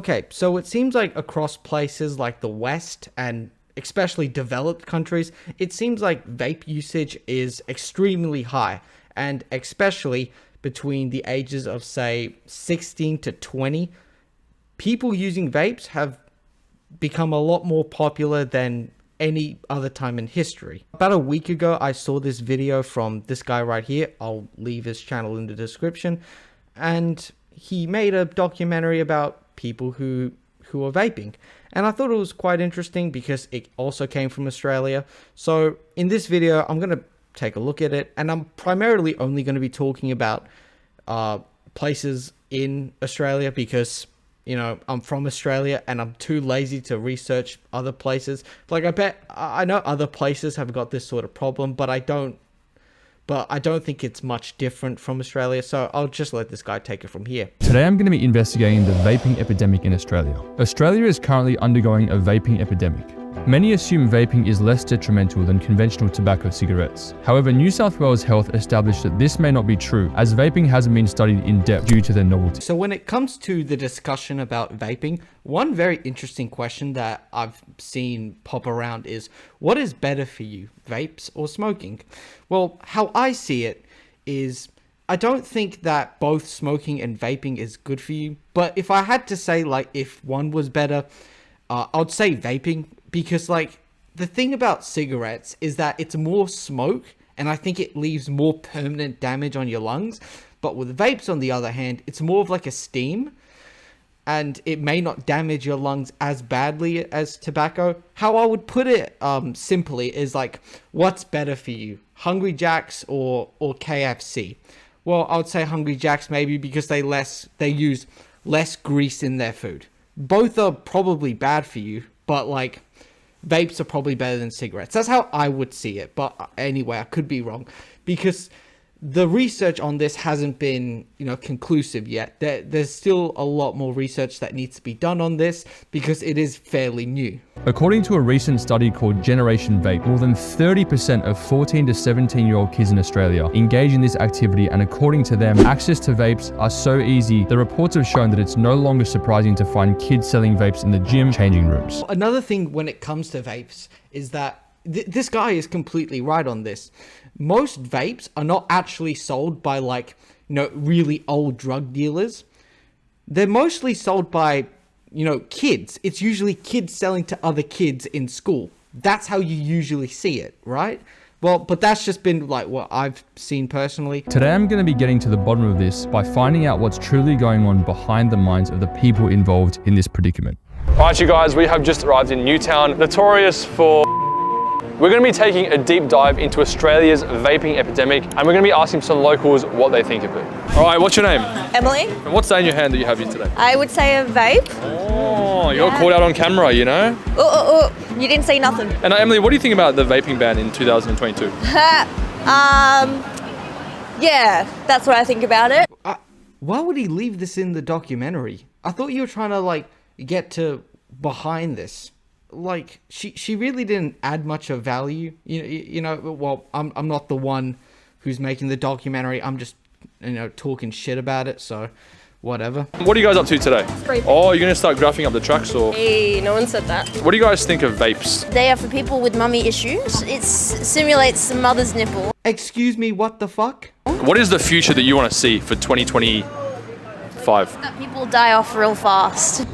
Okay, so it seems like across places like the West and especially developed countries, it seems like vape usage is extremely high, and especially between the ages of, say, 16 to 20, people using vapes have become a lot more popular than any other time in history. About a week ago, I saw this video from this guy right here. I'll leave his channel in the description. And he made a documentary about people who are vaping. And I thought it was quite interesting because it also came from Australia. So in this video, I'm going to take a look at it. And I'm primarily only going to be talking about places in Australia because, you know, I'm from Australia and I'm too lazy to research other places. Like, I know other places have got this sort of problem, but I don't think it's much different from Australia, so I'll just let this guy take it from here. Today I'm going to be investigating the vaping epidemic in Australia. Australia is currently undergoing a vaping epidemic. Many assume vaping is less detrimental than conventional tobacco cigarettes. However, New South Wales Health established that this may not be true, as vaping hasn't been studied in depth due to their novelty. So when it comes to the discussion about vaping, one very interesting question that I've seen pop around is, what is better for you, vapes or smoking? Well, how I see it is, I don't think that both smoking and vaping is good for you, but if I had to say, like, if one was better, I'd say vaping. Because, like, the thing about cigarettes is that it's more smoke, and I think it leaves more permanent damage on your lungs. But with vapes, on the other hand, it's more of like a steam, and it may not damage your lungs as badly as tobacco. How I would put it simply is, like, what's better for you, Hungry Jacks or KFC? Well, I would say Hungry Jacks maybe because they use less grease in their food. Both are probably bad for you, but, like, vapes are probably better than cigarettes. That's how I would see it. But anyway, I could be wrong because the research on this hasn't been, you know, conclusive yet. There's still a lot more research that needs to be done on this because it is fairly new. According to a recent study called Generation Vape, more than 30% of 14 to 17-year-old kids in Australia engage in this activity, and according to them, access to vapes are so easy, the reports have shown that it's no longer surprising to find kids selling vapes in the gym changing rooms. Another thing when it comes to vapes is that this guy is completely right on this. Most vapes are not actually sold by, like, you know, really old drug dealers. They're mostly sold by, you know, kids. It's usually kids selling to other kids in school. That's how you usually see it, right? Well, but that's just been, like, what I've seen personally. Today I'm going to be getting to the bottom of this by finding out what's truly going on behind the minds of the people involved in this predicament. Alright, you guys, we have just arrived in Newtown, notorious for... We're going to be taking a deep dive into Australia's vaping epidemic, and we're going to be asking some locals what they think of it. All right, what's your name? Emily. And what's that in your hand that you have here today? I would say a vape. Oh, you're caught out on camera, you know? You didn't say nothing. And Emily, what do you think about the vaping ban in 2022? Yeah, that's what I think about it. Why would he leave this in the documentary? I thought you were trying to, like, get to behind this. Like, she really didn't add much of value. You know, well, I'm not the one who's making the documentary. I'm just, you know, talking shit about it, so whatever. What are you guys up to today? Oh, you're gonna start graphing up the tracks, or? Hey, no one said that. What do you guys think of vapes? They are for people with mummy issues. It simulates the mother's nipple. Excuse me, what the fuck? What is the future that you want to see for 2025? That people die off real fast.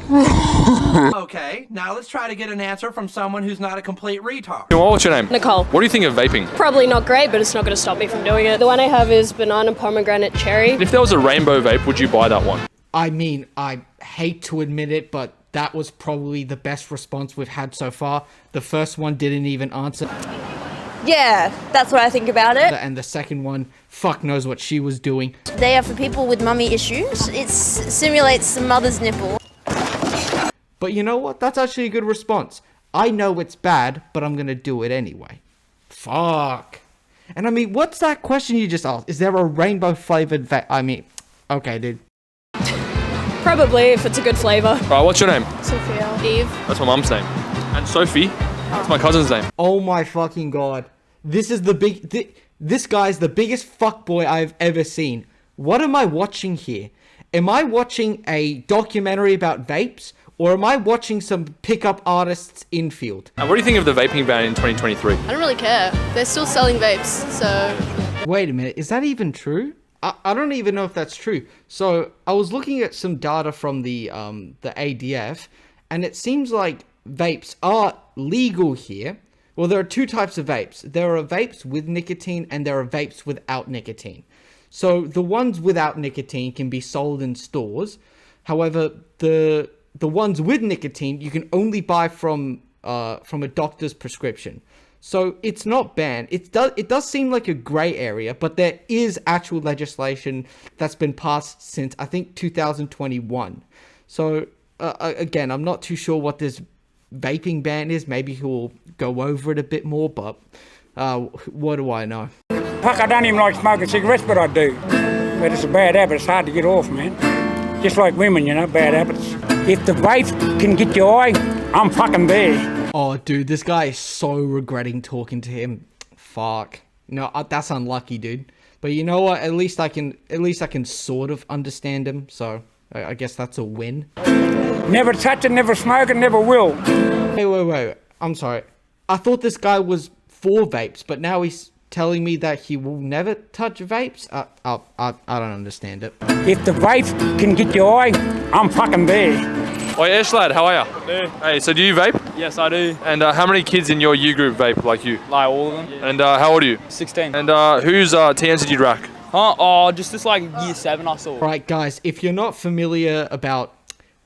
Okay, now let's try to get an answer from someone who's not a complete retard. What's your name? Nicole. What do you think of vaping? Probably not great, but it's not going to stop me from doing it. The one I have is banana, pomegranate, cherry. If there was a rainbow vape, would you buy that one? I mean, I hate to admit it, but that was probably the best response we've had so far. The first one didn't even answer. Yeah, that's what I think about it. And the second one, fuck knows what she was doing. They are for people with mummy issues. It simulates the mother's nipple. But you know what? That's actually a good response. I know it's bad, but I'm gonna do it anyway. Fuck. And I mean, what's that question you just asked? Is there a rainbow flavored vape? I mean, okay, dude. Probably, if it's a good flavor. Alright, what's your name? Sophia. Eve. That's my mum's name. And Sophie, that's my cousin's name. Oh my fucking god. This is this guy's the biggest fuckboy I've ever seen. What am I watching here? Am I watching a documentary about vapes? Or am I watching some pickup artists infield? And what do you think of the vaping ban in 2023? I don't really care. They're still selling vapes, so... Wait a minute, is that even true? I don't even know if that's true. So I was looking at some data from the ADF, and it seems like vapes are legal here. Well, there are two types of vapes. There are vapes with nicotine and there are vapes without nicotine. So the ones without nicotine can be sold in stores. However, the ones with nicotine you can only buy from a doctor's prescription. So it's not banned. It does seem like a gray area, but there is actual legislation that's been passed since I think 2021. So again, I'm not too sure what this vaping ban is. Maybe he'll go over it a bit more, but what do I know? Fuck, I don't even like smoking cigarettes, but I do. But it's a bad habit. It's hard to get off, man. Just like women, you know, bad habits. If the vape can get you high, I'm fucking there. Oh, dude, this guy is so regretting talking to him. Fuck. No, that's unlucky, dude. But you know what? At least I can sort of understand him. So I guess that's a win. Never touch it, never smoke it, never will. Wait. I'm sorry. I thought this guy was for vapes, but now he's telling me that he will never touch vapes? I don't understand it. If the vape can get you high, I'm fucking there. Oi, Ash lad, how are you? Hey, so do you vape? Yes, I do. And how many kids in your year group vape like you? Like all of them. And how old are you? 16. And whose TNs did you rack? Huh? Oh, just this like year 7 I saw. Right, guys, if you're not familiar about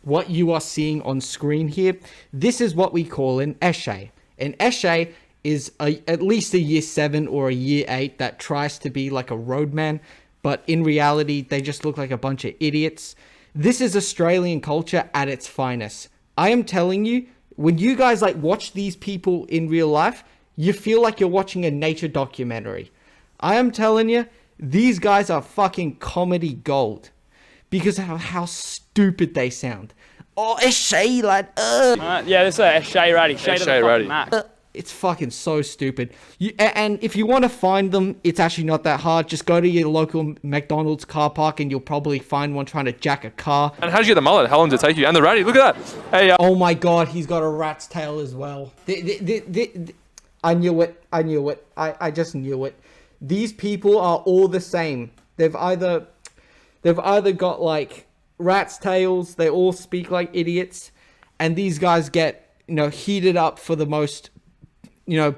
what you are seeing on screen here, this is what we call an Eshay. An Eshay is at least a year 7 or a year 8 that tries to be like a roadman, but in reality, they just look like a bunch of idiots. This is Australian culture at its finest. I am telling you, when you guys like watch these people in real life, you feel like you're watching a nature documentary. I am telling you, these guys are fucking comedy gold because of how stupid they sound. Oh, Eshay, lad. Yeah, this is a Eshay ratty. Eshay ratty. It's fucking so stupid. And if you want to find them, it's actually not that hard. Just go to your local McDonald's car park and you'll probably find one trying to jack a car. And how did you get the mullet? How long did it take you? And the ratty, look at that. Hey, oh my god, he's got a rat's tail as well. I knew it. I just knew it. These people are all the same. They've either got like rat's tails, they all speak like idiots, and these guys get, heated up for the most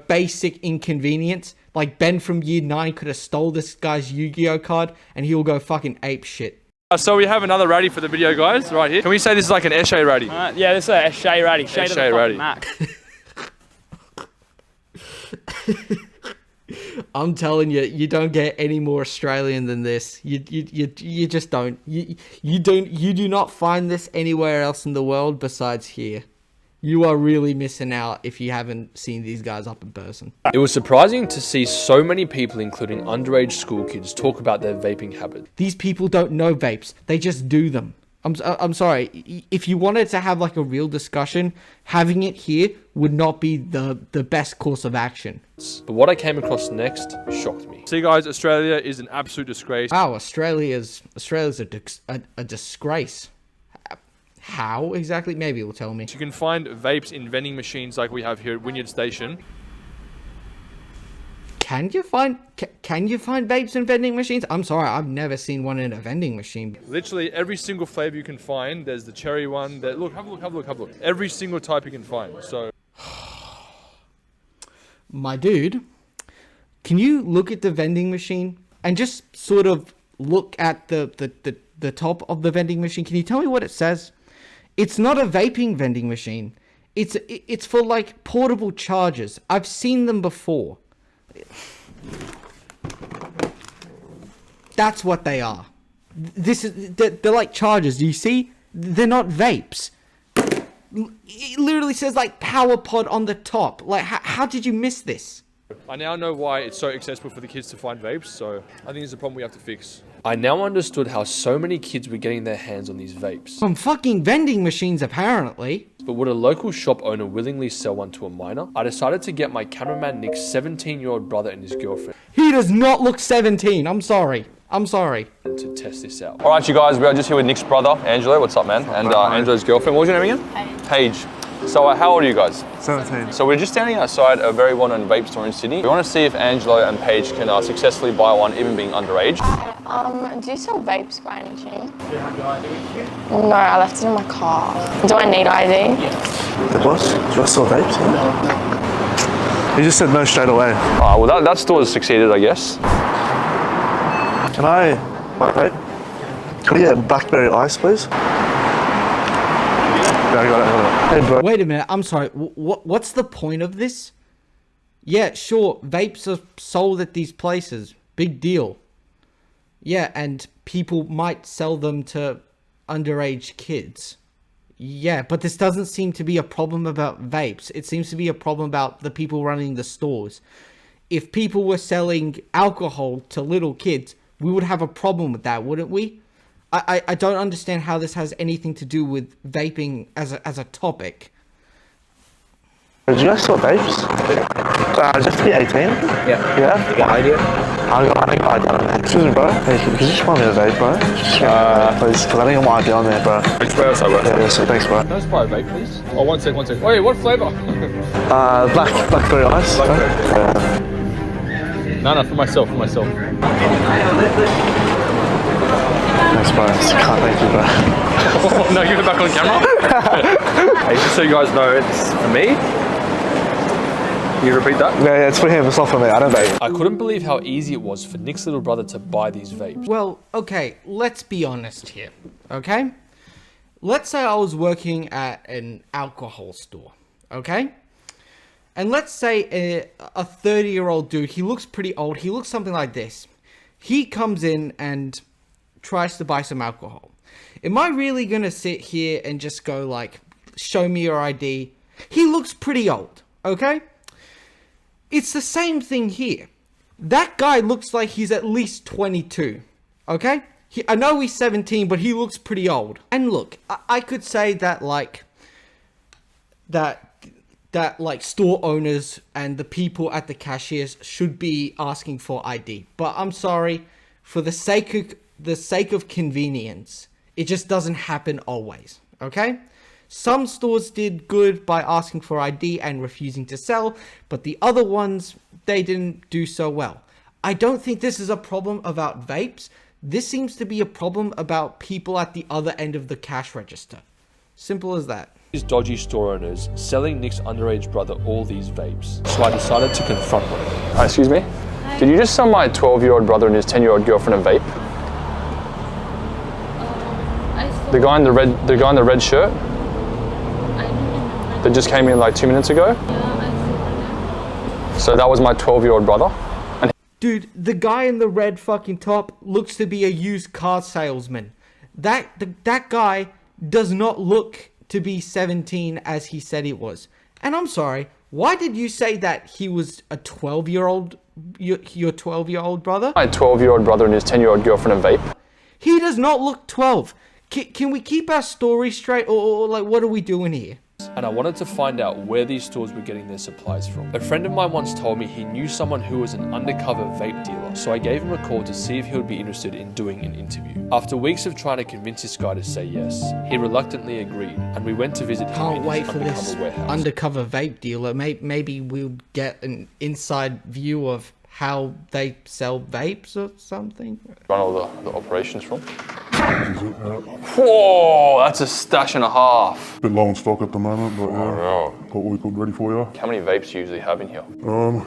basic inconvenience. Like Ben from year 9 could have stole this guy's Yu-Gi-Oh card and he'll go fucking ape shit. So we have another ratty for the video, guys, right here. Can we say this is like an Eshay ratty? Yeah, this is a Eshay ratty. Eshay ratty. I'm telling you, you don't get any more Australian than this. You just don't. You do not find this anywhere else in the world besides here. You are really missing out if you haven't seen these guys up in person. It was surprising to see so many people, including underage school kids, talk about their vaping habit. These people don't know vapes. They just do them. I'm sorry. If you wanted to have like a real discussion, having it here would not be the best course of action. But what I came across next shocked me. See guys, Australia is an absolute disgrace. Wow, Australia's a disgrace. How exactly? Maybe it'll tell me. You can find vapes in vending machines like we have here at Wynyard Station. Can you find vapes in vending machines? I'm sorry, I've never seen one in a vending machine. Literally every single flavor you can find. There's the cherry one. Look, have a look. Every single type you can find. So, my dude, can you look at the vending machine and just sort of look at the top of the vending machine? Can you tell me what it says? It's not a vaping vending machine. It's for like portable chargers. I've seen them before. That's what they are. They're like chargers. Do you see? They're not vapes. It literally says like power pod on the top. Like how did you miss this? I now know why it's so accessible for the kids to find vapes, so I think it's a problem we have to fix. I now understood how so many kids were getting their hands on these vapes. From fucking vending machines, apparently. But would a local shop owner willingly sell one to a minor? I decided to get my cameraman Nick's 17-year-old brother and his girlfriend. He does not look 17, I'm sorry. I'm sorry. To test this out. All right, you guys, we are just here with Nick's brother, Angelo. What's up, man? And Angelo's girlfriend. What was your name again? Paige. So how old are you guys? 17. So we're just standing outside a very well-known vape store in Sydney. We want to see if Angelo and Paige can successfully buy one, even being underage. Do you sell vapes by any chance? Do you have your ID with you? No, I left it in my car. Do I need ID? What? Do I sell vapes? Yeah. You just said no straight away. Well, that store has succeeded, I guess. Can I buy vape? Can we get blackberry ice, please? Yeah, I got it. Hey, bro. Wait a minute, I'm sorry. What's the point of this? Yeah, sure, vapes are sold at these places. Big deal. Yeah, and people might sell them to underage kids. Yeah, but this doesn't seem to be a problem about vapes. It seems to be a problem about the people running the stores. If people were selling alcohol to little kids, we would have a problem with that, wouldn't we? I don't understand how this has anything to do with vaping as a topic. Do you guys sell vapes? Just to be 18? Yeah. Yeah? You got idea? I got ID. Excuse me, bro. Hey, could you just buy me a vape, bro? Please, because I didn't get my ID on there, bro. Yeah, so thanks, bro. Can I just buy a vape, please? Oh, one sec. Wait, what flavour? Blackberry ice. No, for myself. Thanks, bro. Thank you, bro. No, give it back on camera. Hey, just so you guys know, it's for me. Can you repeat that? Yeah, it's for him. It's not for me. I don't vape. I couldn't believe how easy it was for Nick's little brother to buy these vapes. Well, okay, let's be honest here, okay? Let's say I was working at an alcohol store, okay? And let's say a 30-year-old dude, he looks pretty old, he looks something like this. He comes in and tries to buy some alcohol. Am I really gonna sit here and just go like, show me your ID? He looks pretty old, okay? It's the same thing here. That guy looks like he's at least 22, okay? I know he's 17, but he looks pretty old. And look, I could say that like, that like store owners and the people at the cashiers should be asking for ID. But I'm sorry, for the sake of convenience, it just doesn't happen always, okay? Some stores did good by asking for ID and refusing to sell, but the other ones, they didn't do so well. I don't think this is a problem about vapes. This seems to be a problem about people at the other end of the cash register. Simple as that. These dodgy store owners selling Nick's underage brother all these vapes, so I decided to confront one. Excuse me? Hi. Did you just sell my 12-year-old brother and his 10-year-old girlfriend a vape? The guy in the red shirt? That just came in like 2 minutes ago? So that was my 12-year-old brother? And dude, the guy in the red fucking top looks to be a used car salesman. That guy does not look to be 17 as he said it was. And I'm sorry, why did you say that he was a 12-year-old, your 12-year-old brother? My 12-year-old brother and his 10-year-old girlfriend a vape? He does not look 12. Can we keep our story straight, or like, what are we doing here? And I wanted to find out where these stores were getting their supplies from. A friend of mine once told me he knew someone who was an undercover vape dealer, so I gave him a call to see if he would be interested in doing an interview. After weeks of trying to convince this guy to say yes, he reluctantly agreed, and we went to visit him Can't in wait his for undercover this warehouse. undercover vape dealer. Maybe we'll get an inside view of how they sell vapes or something. Run all the operations from. Whoa, that's a stash and a half. Bit low in stock at the moment, but yeah, Oh, got what we got ready for you. how many vapes do you usually have in here?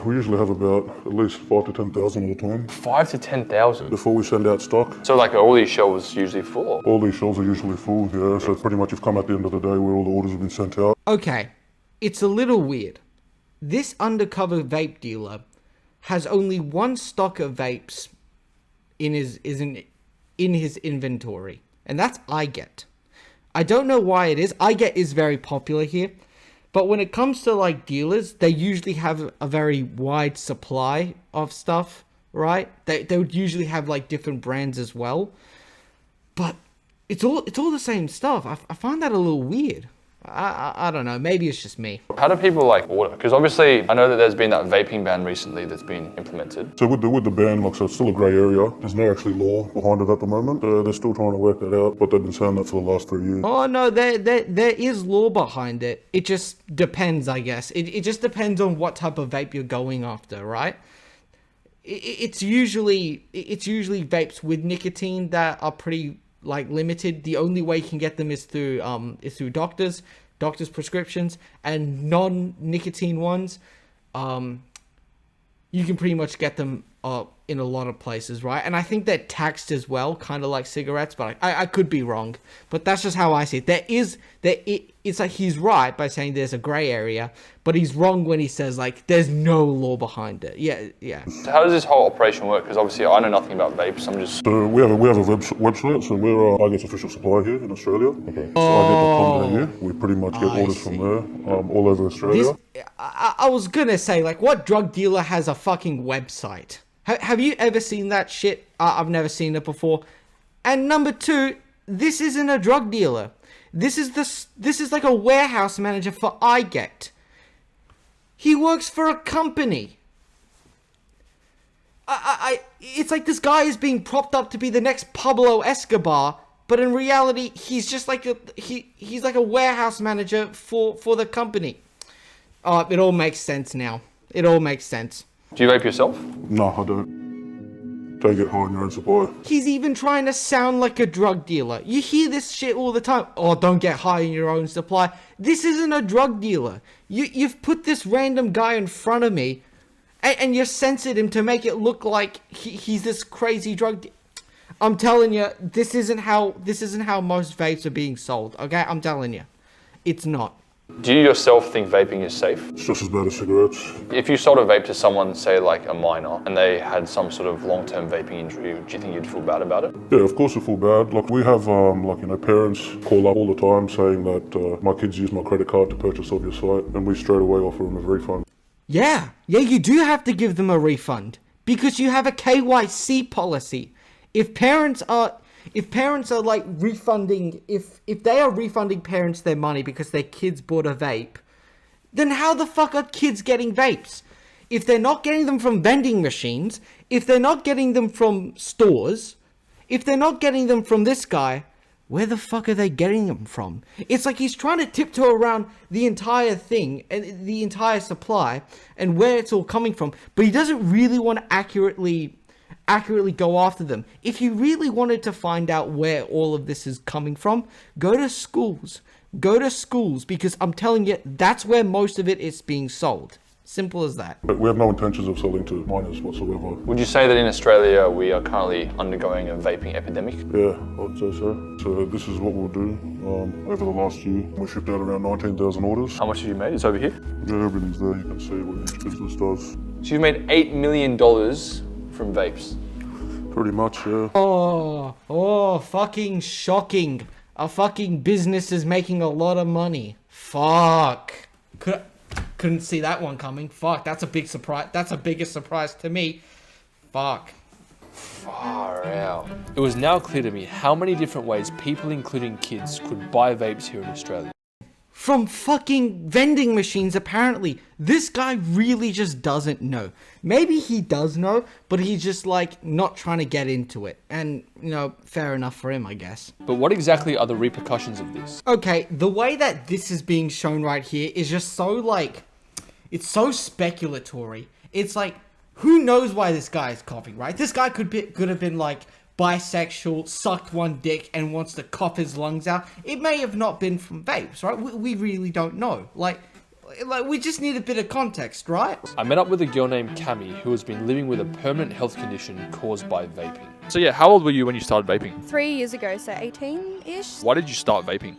We usually have about at least 5 to 10,000 at a time 5 to 10,000. before we send out stock. So like all these shelves usually full. All these shelves are usually full, yeah, so pretty much you've come at the end of the day where all the orders have been sent out. Okay, it's a little weird. This undercover vape dealer has only one stock of vapes in his inventory, and that's iGet. I don't know why it is. iGet is very popular here, but when it comes to like dealers, they usually have a very wide supply of stuff, right? They would usually have like different brands as well, but it's all the same stuff. I find that a little weird. I don't know, maybe it's just me. How do people like order? Because obviously I know that there's been that vaping ban recently that's been implemented. So with the ban, like I said, it's still a grey area. There's no actually law behind it at the moment. They're still trying to work that out, but they've been saying that for the last 3 years. Oh no, there is law behind it. It just depends, I guess. It just depends on what type of vape you're going after, right? It's usually vapes with nicotine that are pretty like limited. The only way you can get them is through doctors' prescriptions, and non-nicotine ones, you can pretty much get them in a lot of places, right? And I think they're taxed as well, kind of like cigarettes, but I could be wrong. But that's just how I see it. It's like he's right by saying there's a grey area, but he's wrong when he says like there's no law behind it. Yeah. So how does this whole operation work? Because obviously I know nothing about vapes. I'm just. So we have a website. So we're I guess official supplier here in Australia. Okay. So I get the We pretty much get orders from there, all over Australia. I was gonna say, like, what drug dealer has a fucking website? Have you ever seen that shit? I've never seen it before. And number two, this isn't a drug dealer. This is like a warehouse manager for iGet. He works for a company. It's like this guy is being propped up to be the next Pablo Escobar, but in reality, he's just like he's like a warehouse manager for the company. It all makes sense now. It all makes sense. Do you vape yourself? No, I don't. Don't get high on your own supply. He's even trying to sound like a drug dealer. You hear this shit all the time. Oh, don't get high on your own supply. This isn't a drug dealer. You've put this random guy in front of me, and you've censored him to make it look like he's this crazy drug dealer. I'm telling you, this isn't how most vapes are being sold. Okay, I'm telling you, it's not. Do you yourself think vaping is safe? It's just as bad as cigarettes. If you sold a vape to someone, say like a minor, and they had some sort of long-term vaping injury, do you think you'd feel bad about it? Yeah, of course I feel bad. Like we have, parents call up all the time saying that my kids use my credit card to purchase off your site, and we straight away offer them a refund. Yeah, you do have to give them a refund because you have a KYC policy. If parents are like refunding, if they are refunding parents their money because their kids bought a vape, then how the fuck are kids getting vapes? If they're not getting them from vending machines, if they're not getting them from stores, if they're not getting them from this guy, where the fuck are they getting them from? It's like he's trying to tiptoe around the entire thing and the entire supply and where it's all coming from, but he doesn't really want to accurately go after them. If you really wanted to find out where all of this is coming from, go to schools, because I'm telling you, that's where most of it is being sold. Simple as that. But we have no intentions of selling to minors whatsoever. Would you say that in Australia we are currently undergoing a vaping epidemic? Yeah, I'd say so. So this is what we'll do. Over the last year, we shipped out around 19,000 orders. How much have you made? It's over here? Yeah, everything's there. You can see what each business does. So you've made $8 million from vapes? Pretty much, yeah. Oh, fucking shocking. A fucking business is making a lot of money. Fuck. Couldn't see that one coming. Fuck, that's a big surprise. That's a bigger surprise to me. Fuck. Far out. It was now clear to me how many different ways people, including kids, could buy vapes here in Australia. From fucking vending machines, apparently. This guy really just doesn't know. Maybe he does know, but he's just like not trying to get into it. And, fair enough for him, I guess. But what exactly are the repercussions of this? Okay, the way that this is being shown right here is just so like, it's so speculatory. It's like, who knows why this guy is coughing, right? This guy could have been like bisexual, sucked one dick, and wants to cough his lungs out. It may have not been from vapes, right? We really don't know. Like we just need a bit of context, right? I met up with a girl named Cami who has been living with a permanent health condition caused by vaping. So yeah, how old were you when you started vaping? 3 years ago, so 18-ish. Why did you start vaping?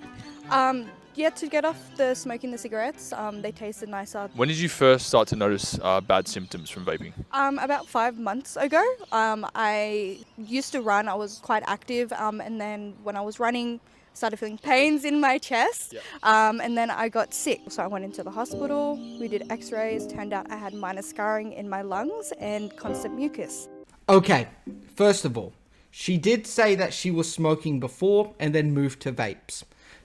To get off the smoking the cigarettes. They tasted nicer. When did you first start to notice bad symptoms from vaping? About 5 months ago. I used to run. I was quite active, and then when I was running, I started feeling pains in my chest. Yep. And then I got sick, so I went into the hospital. We did X-rays. Turned out I had minor scarring in my lungs and constant mucus. Okay, first of all, she did say that she was smoking before and then moved to vapes.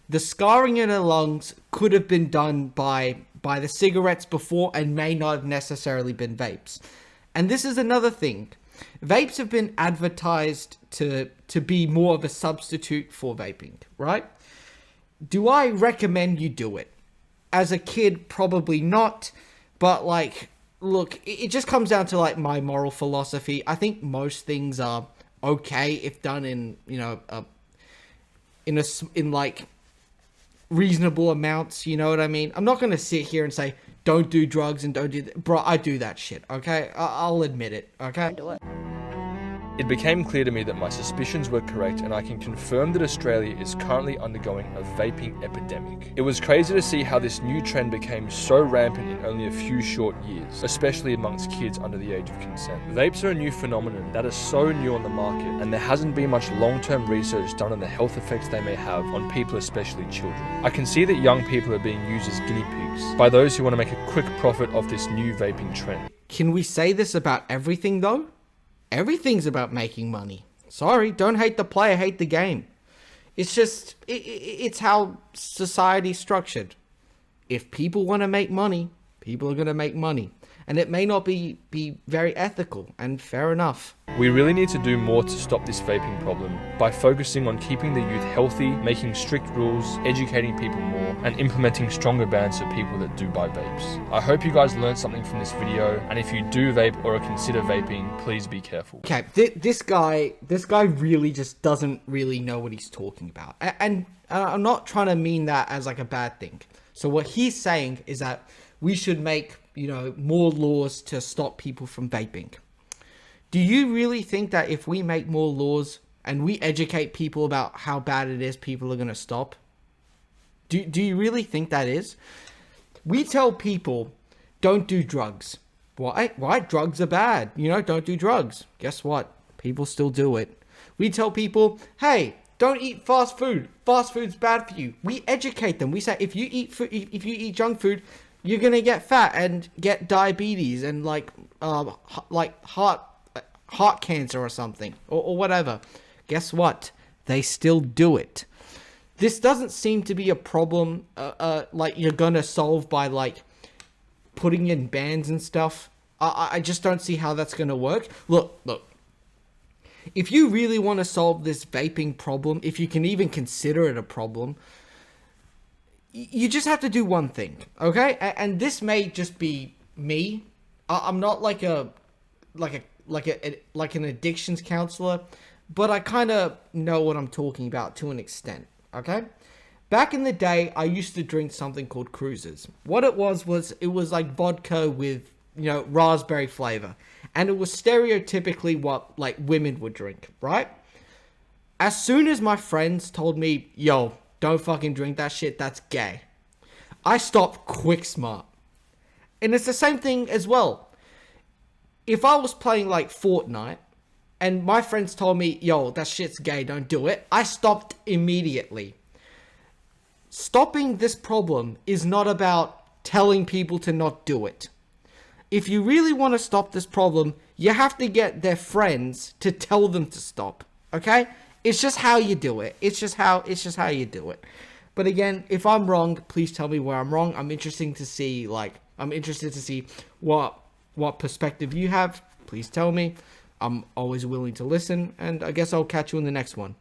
The scarring in her lungs could have been done by the cigarettes before and may not have necessarily been vapes. And this is another thing. Vapes have been advertised to be more of a substitute for vaping, right? Do I recommend you do it? As a kid, probably not. But like, look, it just comes down to like my moral philosophy. I think most things are okay if done in, you know, in like reasonable amounts, you know what I mean? I'm not going to sit here and say, don't do drugs and don't do that. Bro, I do that shit, okay? I'll admit it, okay? Do it. It became clear to me that my suspicions were correct, and I can confirm that Australia is currently undergoing a vaping epidemic. It was crazy to see how this new trend became so rampant in only a few short years, especially amongst kids under the age of consent. Vapes are a new phenomenon that is so new on the market, and there hasn't been much long-term research done on the health effects they may have on people, especially children. I can see that young people are being used as guinea pigs by those who want to make a quick profit off this new vaping trend. Can we say this about everything though? Everything's about making money. Sorry, don't hate the player, hate the game. It's just, it's how society's structured. If people want to make money, people are going to make money. And it may not be very ethical, and fair enough. We really need to do more to stop this vaping problem by focusing on keeping the youth healthy, making strict rules, educating people more, and implementing stronger bans for people that do buy vapes. I hope you guys learned something from this video, and if you do vape or consider vaping, please be careful. Okay, this guy really just doesn't really know what he's talking about. And I'm not trying to mean that as like a bad thing. So what he's saying is that we should make, you know, more laws to stop people from vaping. Do you really think that if we make more laws and we educate people about how bad it is, people are going to stop? Do you really think that is? We tell people, don't do drugs. Why? Drugs are bad. You know, don't do drugs. Guess what? People still do it. We tell people, hey, don't eat fast food. Fast food's bad for you. We educate them. We say, if you eat junk food, you're gonna get fat and get diabetes and like heart cancer or something or whatever. Guess what? They still do it. This doesn't seem to be a problem like you're gonna solve by like putting in bans and stuff. I just don't see how that's gonna work. Look. If you really want to solve this vaping problem, if you can even consider it a problem, you just have to do one thing, okay? And this may just be me. I'm not like an addictions counselor, but I kind of know what I'm talking about to an extent, okay? Back in the day, I used to drink something called cruisers. What it was like vodka with, you know, raspberry flavor, and it was stereotypically what like women would drink, right? As soon as my friends told me, yo, don't fucking drink that shit, that's gay, I stopped quick smart. And it's the same thing as well. If I was playing like Fortnite and my friends told me, yo, that shit's gay, don't do it, I stopped immediately. Stopping this problem is not about telling people to not do it. If you really want to stop this problem, you have to get their friends to tell them to stop, okay? It's just how you do it. It's just how you do it. But again, if I'm wrong, please tell me where I'm wrong. I'm interested to see what perspective you have. Please tell me. I'm always willing to listen, and I guess I'll catch you in the next one.